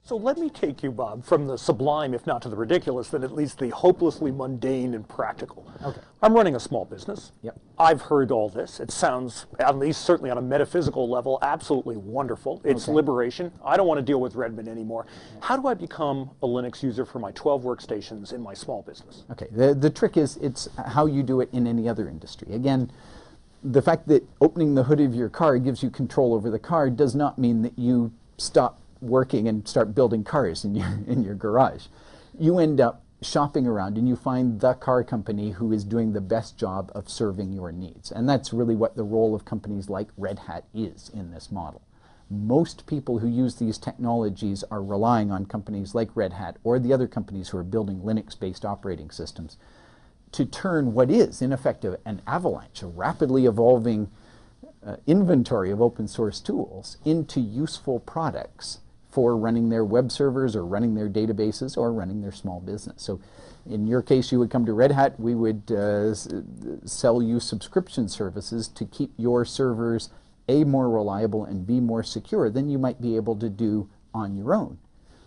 So let me take you, Bob, from the sublime, if not to the ridiculous, then at least the hopelessly mundane and practical. Okay. I'm running a small business. Yep. I've heard all this. It sounds, at least certainly on a metaphysical level, absolutely wonderful. It's liberation. I don't want to deal with Redmond anymore. How do I become a Linux user for my 12 workstations in my small business? Okay. The trick is it's how you do it in any other industry. Again, the fact that opening the hood of your car gives you control over the car does not mean that you stop working and start building cars in your garage. You end up shopping around and you find the car company who is doing the best job of serving your needs. And that's really what the role of companies like Red Hat is in this model. Most people who use these technologies are relying on companies like Red Hat or the other companies who are building Linux-based operating systems to turn what is, in effect, an avalanche, a rapidly evolving inventory of open source tools into useful products for running their web servers or running their databases or running their small business. So in your case, you would come to Red Hat. We would sell you subscription services to keep your servers A, more reliable, and B, more secure than you might be able to do on your own.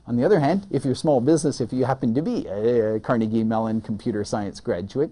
On the other hand, if you're a small business, if you happen to be a Carnegie Mellon computer science graduate,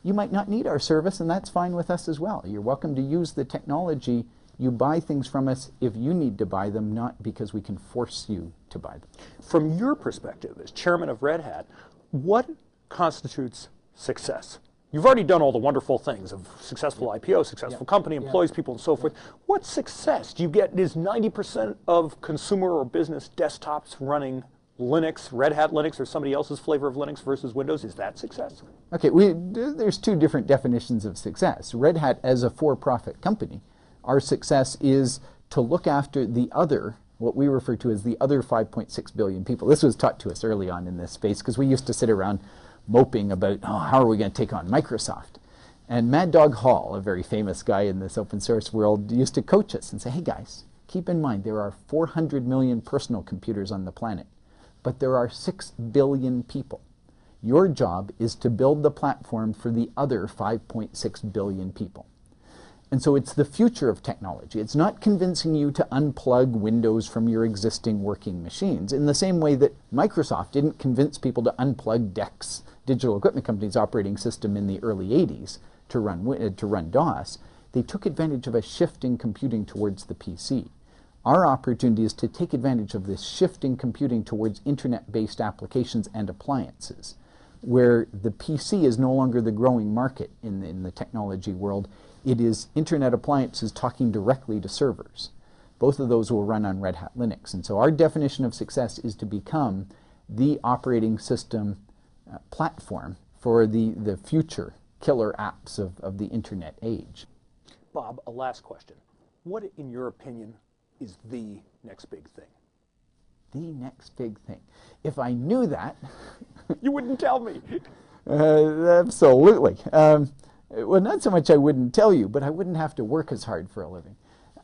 you might not need our service, and that's fine with us as well. You're welcome to use the technology. You buy things from us if you need to buy them, not because we can force you to buy them. From your perspective as chairman of Red Hat, what constitutes success? You've already done all the wonderful things of successful IPO, successful company, employees, people, and so forth. What success do you get? Is 90% of consumer or business desktops running Linux, Red Hat Linux, or somebody else's flavor of Linux versus Windows? Is that success? Okay, there's two different definitions of success. Red Hat as a for-profit company, our success is to look after the other, what we refer to as the other 5.6 billion people. This was taught to us early on in this space because we used to sit around moping about, oh, how are we going to take on Microsoft? And Mad Dog Hall, a very famous guy in this open source world, used to coach us and say, hey guys, keep in mind there are 400 million personal computers on the planet, but there are 6 billion people. Your job is to build the platform for the other 5.6 billion people. And so it's the future of technology. It's not convincing you to unplug Windows from your existing working machines in the same way that Microsoft didn't convince people to unplug DEC's, Digital Equipment Company's operating system in the early 80s to run DOS. They took advantage of a shift in computing towards the PC. Our opportunity is to take advantage of this shift in computing towards internet-based applications and appliances, where the PC is no longer the growing market in the technology world. It is internet appliances talking directly to servers. Both of those will run on Red Hat Linux. And so our definition of success is to become the operating system platform for the future killer apps of the internet age. Bob, a last question. What, in your opinion, is the next big thing? The next big thing. If I knew that... You wouldn't tell me. Absolutely. Well, not so much I wouldn't tell you, but I wouldn't have to work as hard for a living.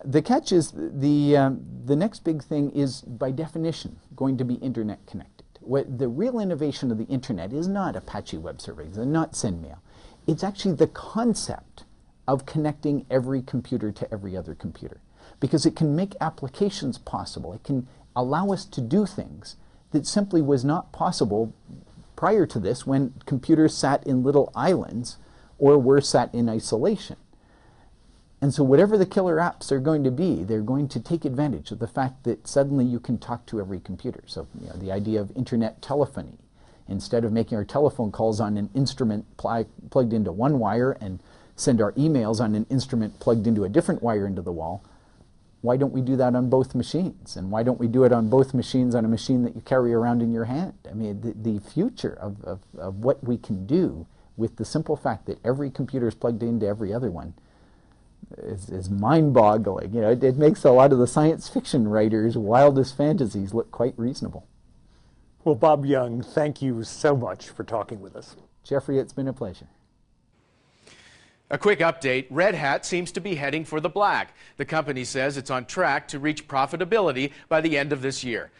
The catch is the next big thing is, by definition, going to be internet connected. The real innovation of the internet is not Apache web servers and not SendMail. It's actually the concept of connecting every computer to every other computer, because it can make applications possible. It can allow us to do things that simply was not possible prior to this, when computers sat in little islands or were sat in isolation. And so whatever the killer apps are going to be, they're going to take advantage of the fact that suddenly you can talk to every computer. So the idea of internet telephony, instead of making our telephone calls on an instrument plugged into one wire and send our emails on an instrument plugged into a different wire into the wall, why don't we do that on both machines? And why don't we do it on both machines on a machine that you carry around in your hand? I mean, the future of what we can do with the simple fact that every computer is plugged into every other one is mind-boggling. It makes a lot of the science fiction writers' wildest fantasies look quite reasonable. Well, Bob Young, thank you so much for talking with us. Jeffrey, it's been a pleasure. A quick update, Red Hat seems to be heading for the black. The company says it's on track to reach profitability by the end of this year.